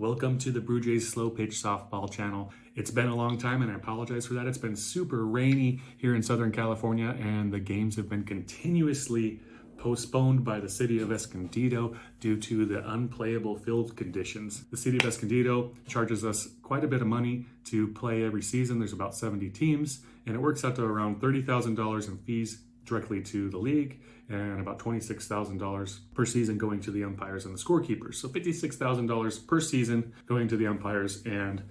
Welcome to the Blue Jays Slow Pitch Softball channel. It's been a long time and I apologize for that. It's been super rainy here in Southern California and the games have been continuously postponed by the city of Escondido due to the unplayable field conditions. The city of Escondido charges us quite a bit of money to play every season. There's about 70 teams and it works out to around $30,000 in fees directly to the league and about $26,000 per season going to the umpires and the scorekeepers. So $56,000 per season going to the umpires and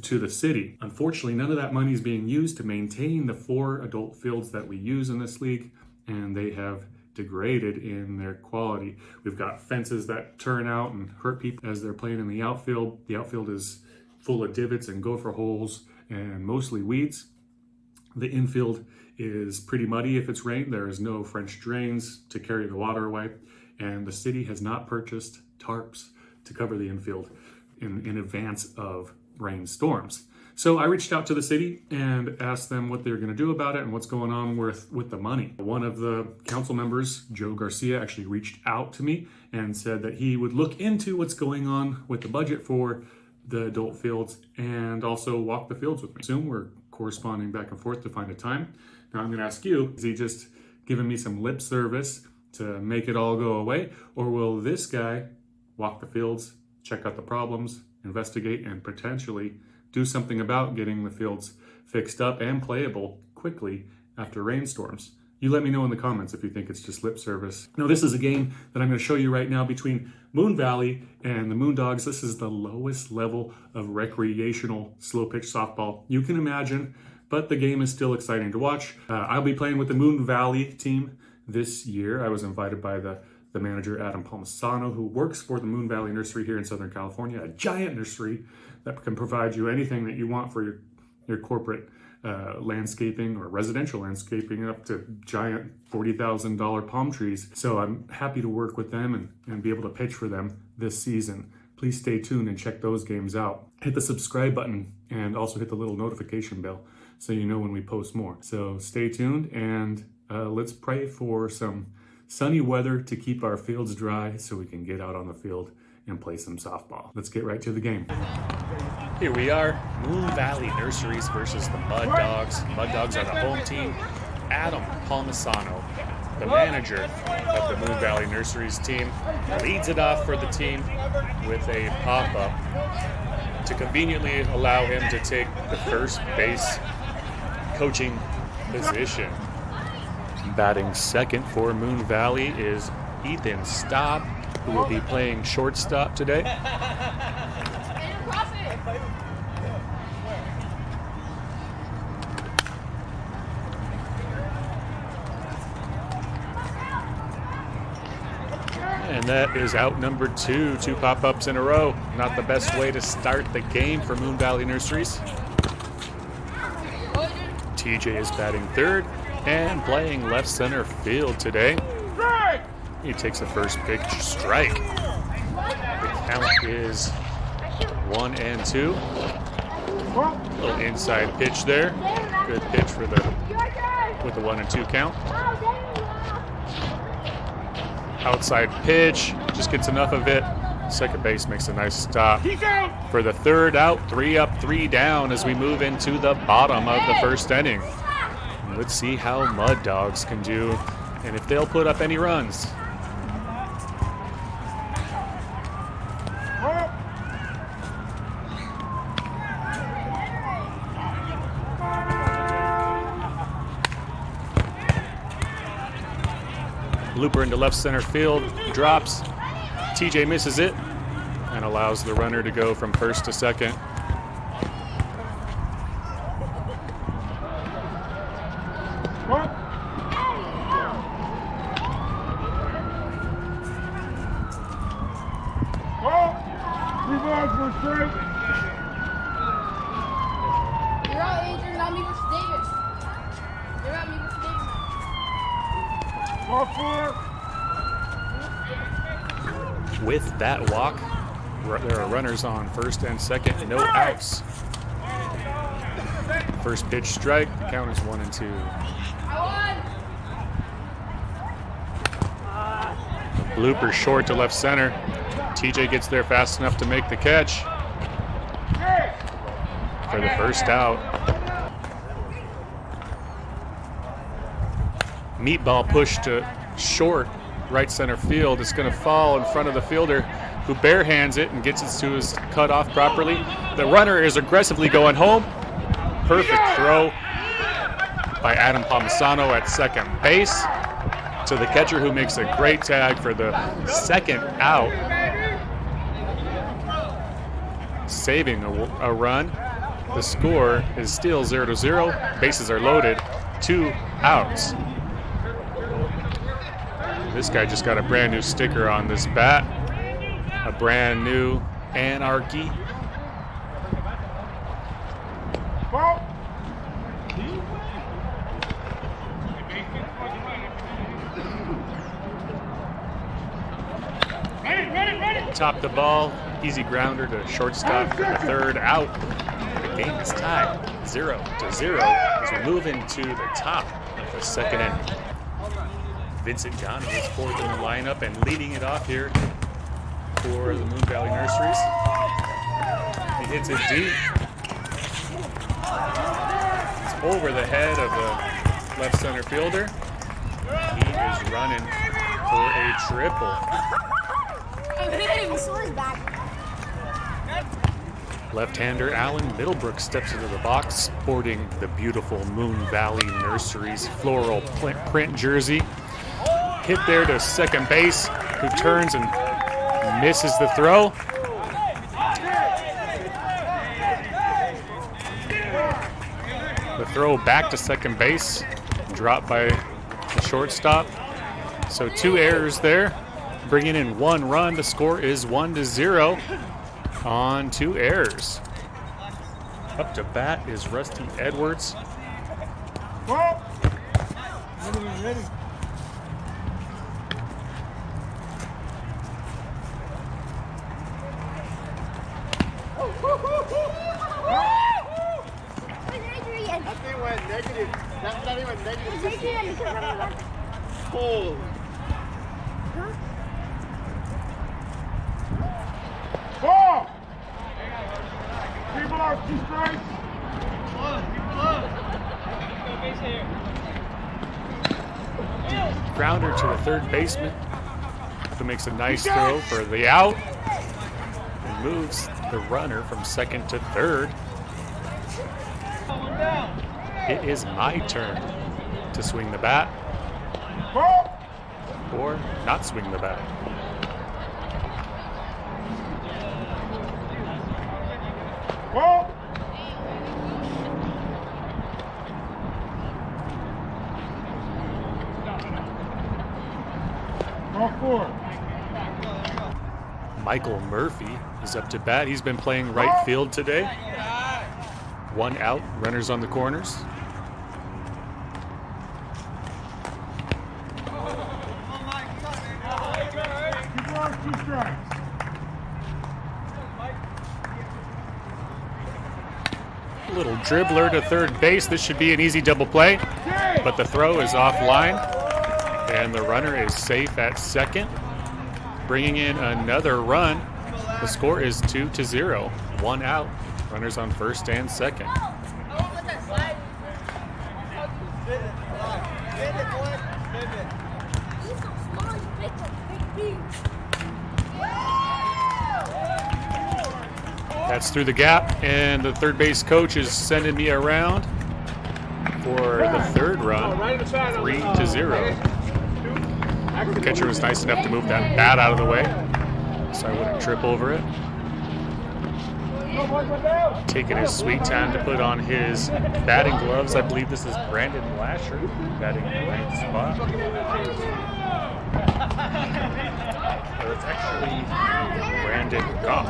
to the city. Unfortunately, none of that money is being used to maintain the 4 adult fields that we use in this league, and they have degraded in their quality. We've got fences that turn out and hurt people as they're playing in the outfield. The outfield is full of divots and gopher holes and mostly weeds. The infield is pretty muddy if it's rained. There is no French drains to carry the water away. And the city has not purchased tarps to cover the infield in advance of rainstorms. So I reached out to the city and asked them what they're gonna do about it and what's going on with the money. One of the council members, Joe Garcia, actually reached out to me and said that he would look into what's going on with the budget for the adult fields and also walk the fields with me. Soon we're corresponding back and forth to find a time. Now I'm gonna ask you, is he just giving me some lip service to make it all go away? Or will this guy walk the fields, check out the problems, investigate, and potentially do something about getting the fields fixed up and playable quickly after rainstorms? You let me know in the comments if you think it's just lip service. Now this is a game that I'm gonna show you right now between Moon Valley and the Moondogs. This is the lowest level of recreational slow pitch softball you can imagine, but the game is still exciting to watch. I'll be playing with the Moon Valley team this year. I was invited by the manager, Adam Palmisano, who works for the Moon Valley Nursery here in Southern California, a giant nursery that can provide you anything that you want for your corporate landscaping or residential landscaping, up to giant $40,000 palm trees. So I'm happy to work with them and be able to pitch for them this season. Please stay tuned and check those games out. Hit the subscribe button and also hit the little notification bell so you know when we post more. So stay tuned and let's pray for some sunny weather to keep our fields dry so we can get out on the field and play some softball. Let's get right to the game. Here we are, Moon Valley Nurseries versus the Mud Dogs. Mud Dogs are the home team. Adam Palmisano, the manager of the Moon Valley Nurseries team, leads it off for the team with a pop-up to conveniently allow him to take the first base coaching position. Batting second for Moon Valley is Ethan Staub, who will be playing shortstop today. And that is out number 2, 2 pop-ups in a row. Not the best way to start the game for Moon Valley Nurseries. TJ is batting third and playing left center field today. He takes a first pitch strike. The count is 1-2. Little inside pitch there. Good pitch for with the 1-2 count. Outside pitch, just gets enough of it. Second base makes a nice stop for the third out. 3 up, 3 down as we move into the bottom of the first inning. Let's see how Mud Dogs can do and if they'll put up any runs. Looper into left center field, drops. TJ misses it and allows the runner to go from first to second. You're out, Adrian, not me versus Davis. You're out, me versus Davis. With that walk, there are runners on first and second, no outs. First pitch strike, the count is 1-2. Blooper short to left center. TJ gets there fast enough to make the catch for the first out. Meatball pushed to short, right center field. It's going to fall in front of the fielder, who barehands it and gets it to his cutoff properly. The runner is aggressively going home. Perfect throw by Adam Palmisano at second base to the catcher, who makes a great tag for the second out, saving a run. The score is still 0-0. Bases are loaded. 2 outs. This guy just got a brand new sticker on this bat. A brand new Anarchy. Top the ball, easy grounder to shortstop for the third out. The game is tied 0-0 as we move into the top of the second inning. Vincent Ghana is fourth in the lineup and leading it off here for the Moon Valley Nurseries. He hits it deep. It's over the head of the left center fielder. He is running for a triple. Left-hander Alan Middlebrook steps into the box, sporting the beautiful Moon Valley Nurseries floral print jersey. Hit there to second base, who turns and misses the throw. The throw back to second base, dropped by the shortstop. So 2 errors there, bringing in 1 run. The score is 1-0 on 2 errors. Up to bat is Rusty Edwards. Grounder to the third baseman, who makes a nice throw for the out and moves the runner from second to third. It is my turn to swing the bat or not swing the bat. Michael Murphy is up to bat. He's been playing right field today. 1 out, runners on the corners. Little dribbler to third base. This should be an easy double play, but the throw is offline, and the runner is safe at second, bringing in another run. The score is 2-0. 1 out. Runners on first and second. That's through the gap, and the third base coach is sending me around for the third run. 3-0. The catcher was nice enough to move that bat out of the way, so I wouldn't trip over it. Taking his sweet time to put on his batting gloves. I believe this is Brandon Lasher batting in the right spot. So it's actually Brandon Goff.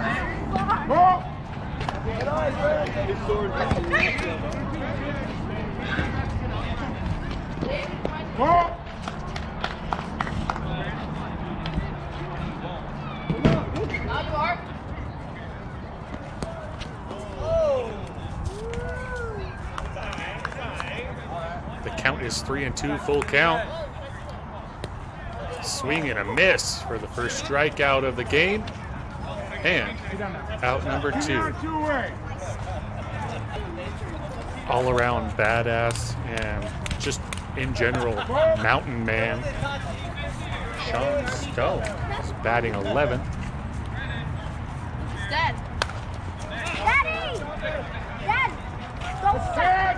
The count is 3-2, full count. Swing and a miss for the first strikeout of the game. And out number 2. All around badass and just in general mountain man. Sean Stowe is batting 11th. Dad. Daddy! Dad! Go set!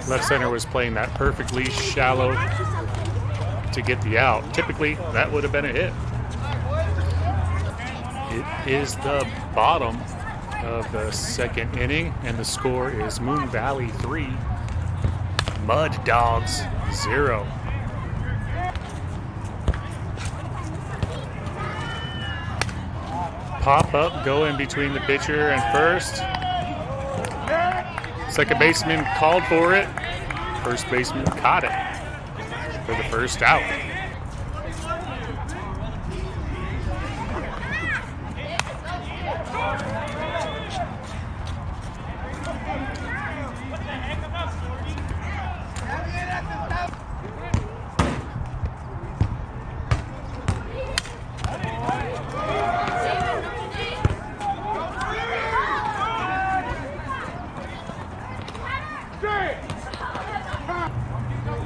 Left center was playing that perfectly shallow to get the out. Typically, that would have been a hit. It is the bottom of the second inning, and the score is Moon Valley 3, Mud Dogs 0. Pop up going between the pitcher and first. Second baseman called for it. First baseman caught it for the first out.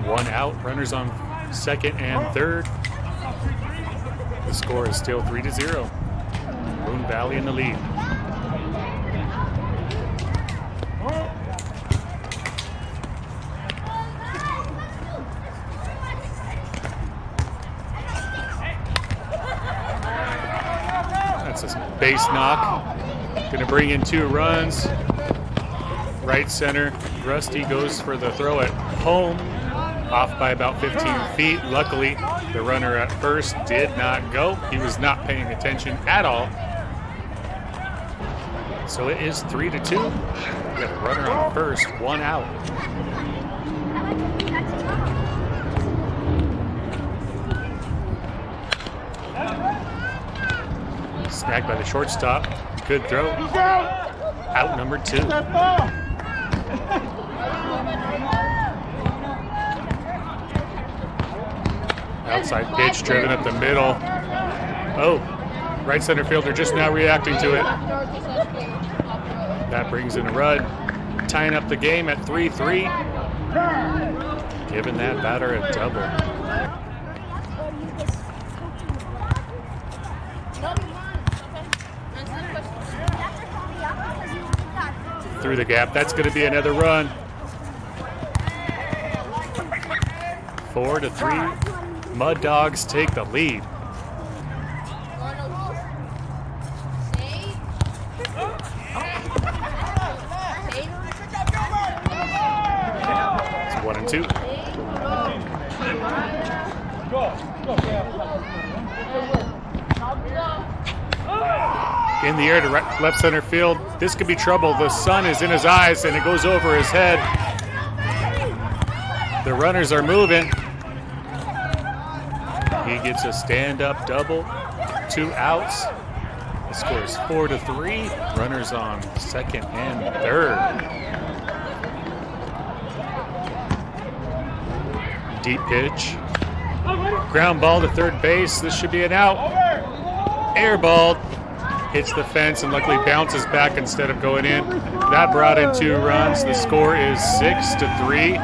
One out, runners on second and third. The score is still 3-0. Moon Valley in the lead. That's a base knock. Gonna bring in 2 runs. Right center, Rusty goes for the throw at home. Off by about 15 feet. Luckily, the runner at first did not go. He was not paying attention at all. So it is 3-2. We got a runner on first, 1 out. Snagged by the shortstop. Good throw. Out number 2. Outside pitch driven up the middle. Oh, right center fielder just now reacting to it. That brings in a run. Tying up the game at 3-3. Giving that batter a double. Through the gap. That's going to be another run. 4-3. Mud Dogs take the lead. It's 1-2. In the air to left center field. This could be trouble. The sun is in his eyes and it goes over his head. The runners are moving. He gets a stand-up double, 2 outs. The score is 4-3. Runners on second and third. Deep pitch. Ground ball to third base. This should be an out. Air ball. Hits the fence and luckily bounces back instead of going in. That brought in 2 runs. The score is 6-3.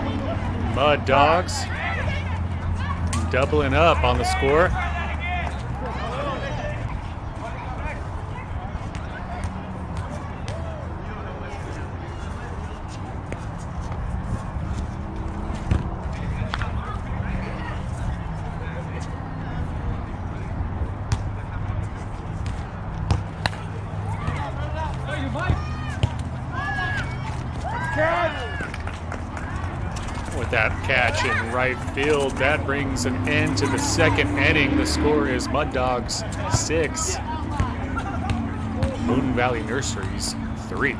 Mud Dogs doubling up on the score. With that catch in right field, that brings an end to the second inning. The score is Mud Dogs 6, Moon Valley Nurseries 3.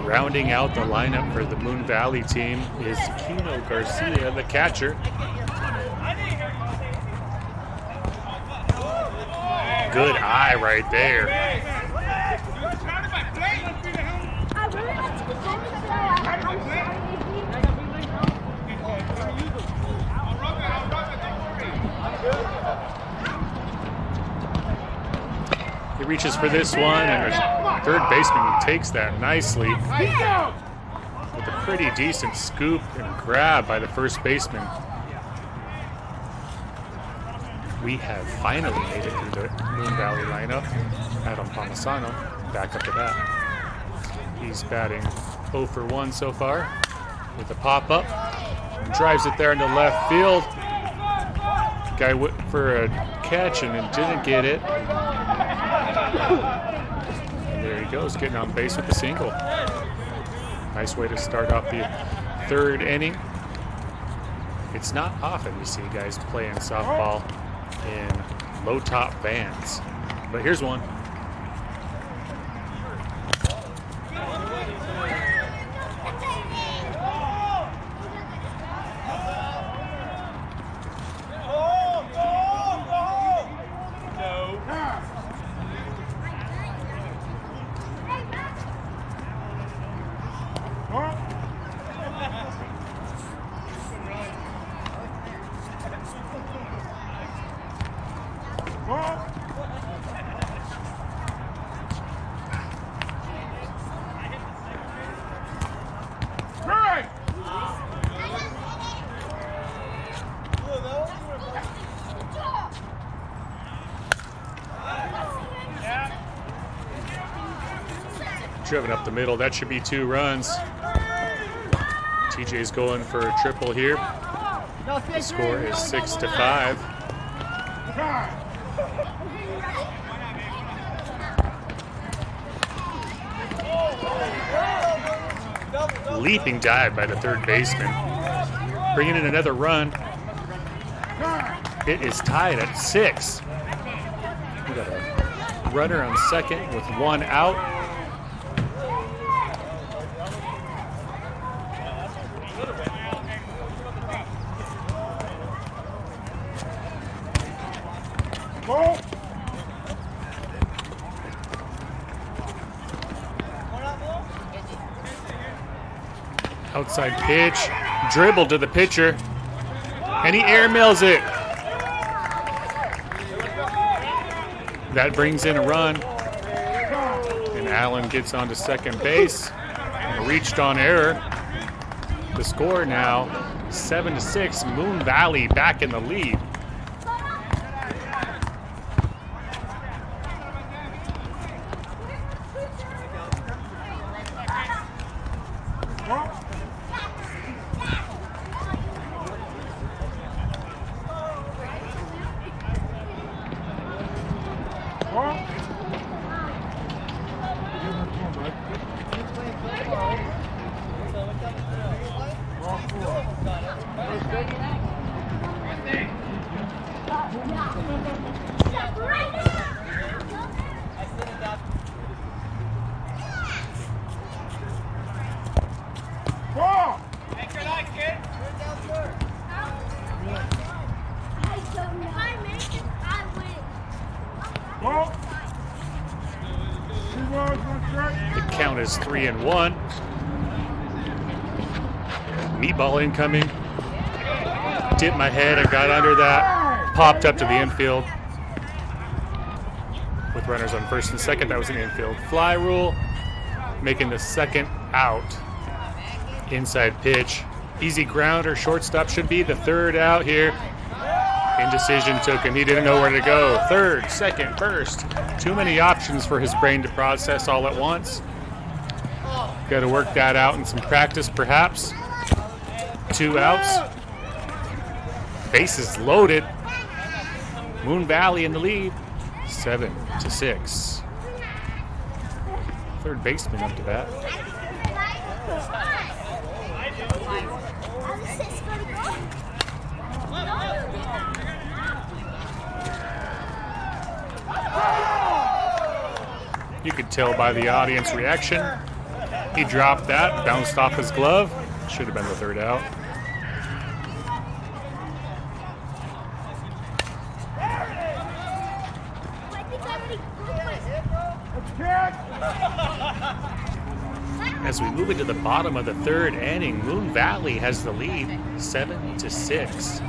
Rounding out the lineup for the Moon Valley team is Kino Garcia, the catcher. Good eye right there. He reaches for this one, and the third baseman takes that nicely with a pretty decent scoop and grab by the first baseman. We have finally made it through the Moon Valley lineup. Adam Palmisano back up to bat. He's batting 0 for 1 so far with a pop-up. Drives it there into left field. Guy went for a catch and didn't get it. And there he goes, getting on base with a single. Nice way to start off the third inning. It's not often you see guys playing softball in low-top vans, but here's one. Driven up the middle, that should be 2 runs. TJ's going for a triple here. The score is 6-5. Leaping dive by the third baseman, bringing in another run. It is tied at 6. We got a runner on second with 1 out. Outside pitch, dribble to the pitcher, and he airmails it. That brings in a run, and Allen gets onto second base. Reached on error. The score now 7-6. Moon Valley back in the lead. The count is 3-1. Meatball incoming. Dipped my head, I got under that. Popped up to the infield. With runners on first and second, that was an infield fly rule. Making the second out. Inside pitch. Easy grounder, shortstop should be the third out here. Indecision took him, he didn't know where to go. Third, second, first. Too many options for his brain to process all at once. Got to work that out in some practice, perhaps. 2 outs. Bases loaded. Moon Valley in the lead. 7-6. Third baseman up to bat. You could tell by the audience reaction. He dropped that, bounced off his glove. Should have been the third out. As we move into the bottom of the third inning, Moon Valley has the lead, 7-6.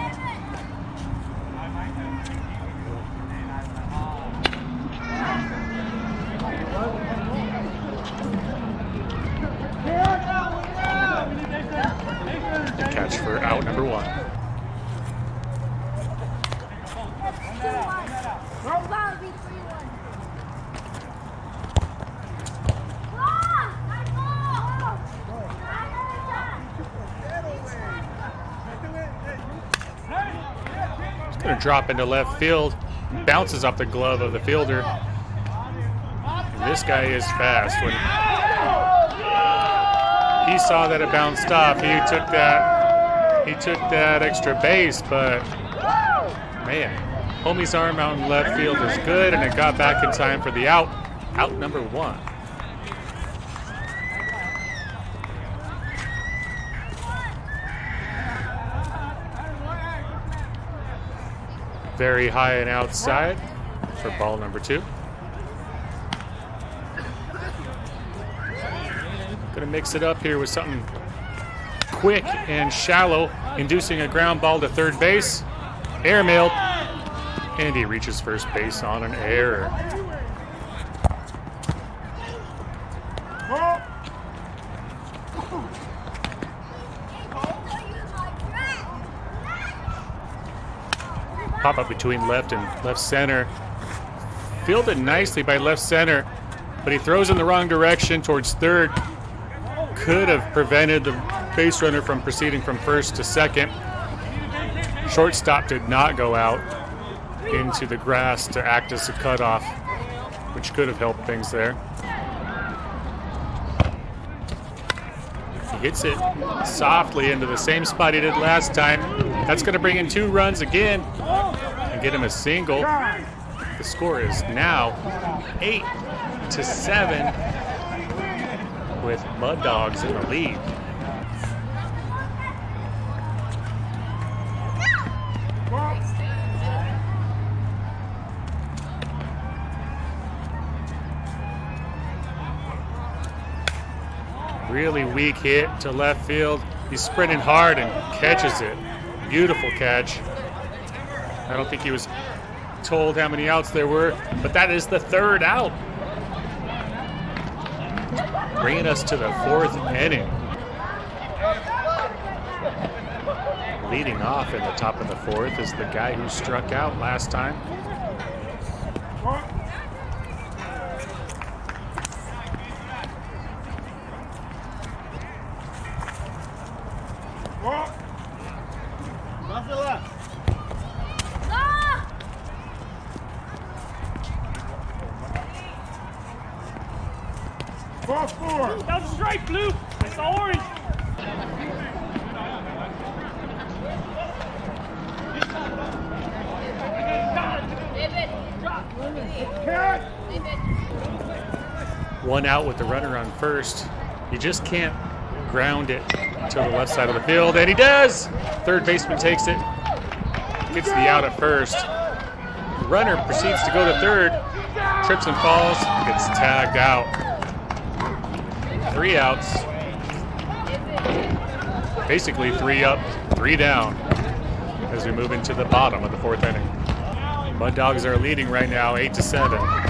out number 1. It's going to drop into left field. Bounces off the glove of the fielder. And this guy is fast. When he saw that it bounced off, he took that extra base, but man, homie's arm out in left field is good, and it got back in time for the out number 1. Very high and outside for ball number 2. Gonna mix it up here with something quick and shallow, inducing a ground ball to third base. Airmailed, and he reaches first base on an error. Pop up between left and left center. Fielded nicely by left center, but he throws in the wrong direction towards third. Could have prevented the base runner from proceeding from first to second. Shortstop did not go out into the grass to act as a cutoff, which could have helped things there. He hits it softly into the same spot he did last time. That's going to bring in 2 runs again and get him a single. The score is now 8-7 with Mud Dogs in the lead. Really weak hit to left field. He's sprinting hard and catches it. Beautiful catch. I don't think he was told how many outs there were, but that is the 3rd out. Bringing us to the 4th inning. Leading off in the top of the 4th is the guy who struck out last time. That was straight blue. It's the orange. One out with the runner on first. You just can't ground it to the left side of the field, and he does! Third baseman takes it, gets the out at first. The runner proceeds to go to third, trips and falls, gets tagged out. 3 outs. Basically 3 up, 3 down as we move into the bottom of the 4th inning. Mud Dogs are leading right now, 8-7.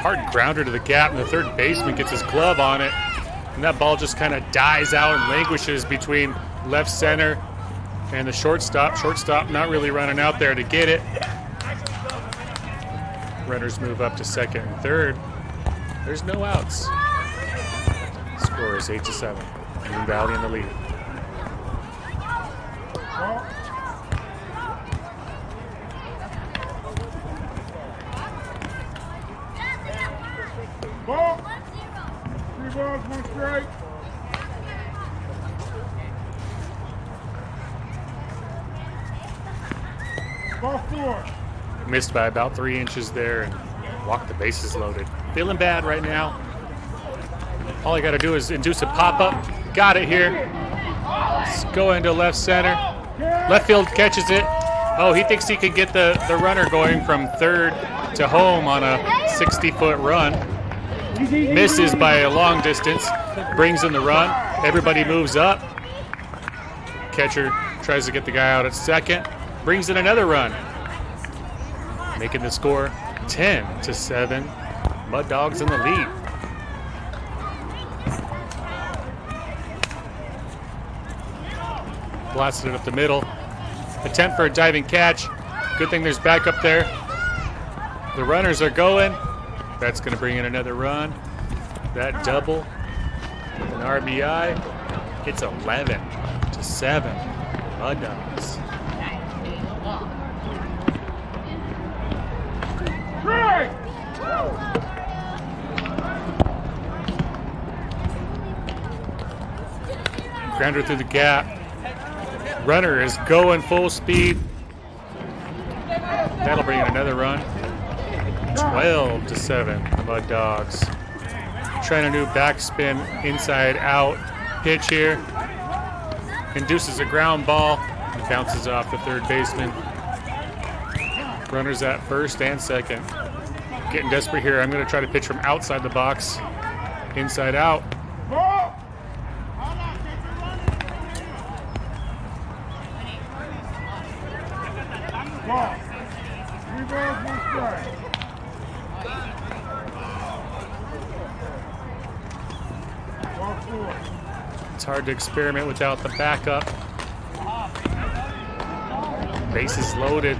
Hard grounder to the gap, and the third baseman gets his glove on it, and that ball just kind of dies out and languishes between left center and the shortstop. Shortstop not really running out there to get it. Runners move up to second and third. There's no outs. Score is 8-7. Green Valley in the lead. Ball. 3 balls, 1 strike. Ball 4. Missed by about 3 inches there, and Walk the bases loaded. Feeling bad right now. All I got to do is induce a pop-up. Got it here. Let's go into left center. Left field catches it. Oh, he thinks he could get the runner going from third to home on a 60-foot run. Misses by a long distance. Brings in the run. Everybody moves up. Catcher tries to get the guy out at second. Brings in another run. Making the score 10-7. Mud Dogs in the lead. Blasted it up the middle. Attempt for a diving catch. Good thing there's backup there. The runners are going. That's going to bring in another run. That double with an RBI. It's 11-7. Mud Dogs. Grounder through the gap. Runner is going full speed. That'll bring in another run. 12-7, Mud Dogs. Trying a new backspin inside out pitch here. Induces a ground ball. Bounces off the third baseman. Runners at first and second. Getting desperate here. I'm going to try to pitch from outside the box. Inside out. It's hard to experiment without the backup. Bases loaded.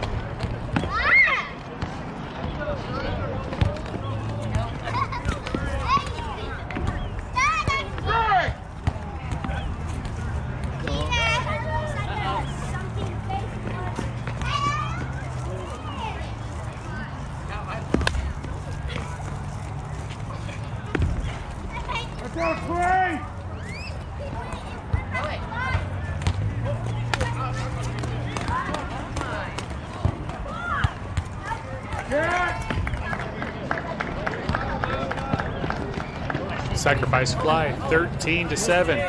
Sacrifice fly, 13-7.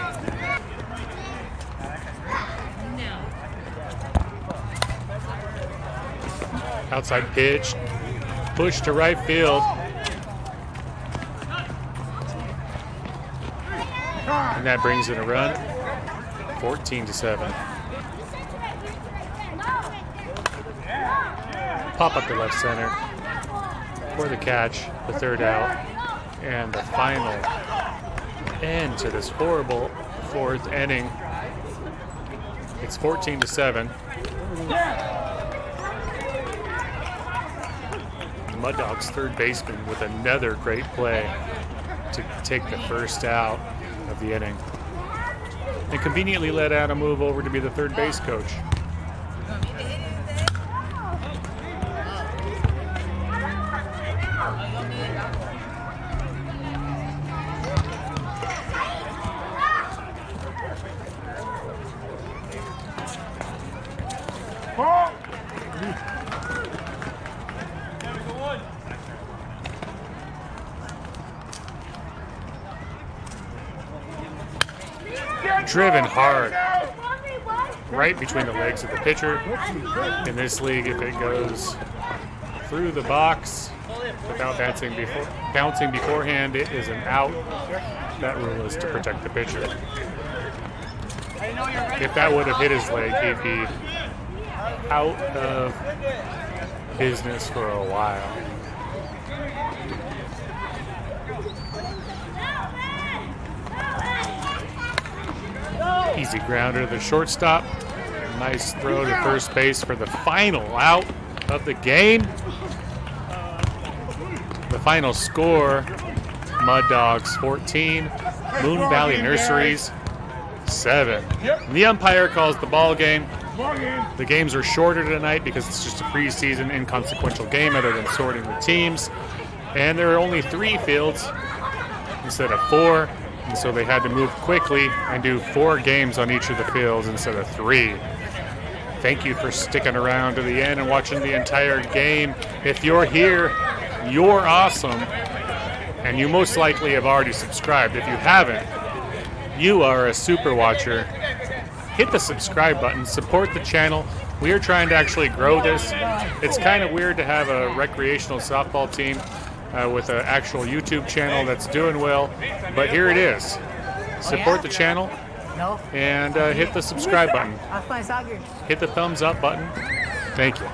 Outside pitch, push to right field. And that brings in a run, 14-7. Pop up to left center for the catch, the third out, and the final end to this horrible fourth inning. It's 14-7. The Mud Dogs third baseman with another great play to take the first out of the inning. And conveniently let Adam move over to be the third base coach. Driven hard, right between the legs of the pitcher. In this league, if it goes through the box without bouncing beforehand, it is an out. That rule is to protect the pitcher. If that would have hit his leg, he'd be out of business for a while. Easy grounder to the shortstop. Nice throw to first base for the final out of the game. The final score, Mud Dogs 14, Moon Valley Nurseries 7. And the umpire calls the ball game. The games are shorter tonight because it's just a preseason inconsequential game other than sorting the teams. And there are only 3 fields instead of 4. And so they had to move quickly and do 4 games on each of the fields instead of 3. Thank you for sticking around to the end and watching the entire game. If you're here you're awesome, and you most likely have already subscribed. If you haven't, you are a super watcher. Hit the subscribe button, support the channel. We are trying to actually grow this. It's kind of weird to have a recreational softball team with an actual YouTube channel that's doing well, but here it is. Support the channel and hit the subscribe button. Hit the thumbs up button. Thank you.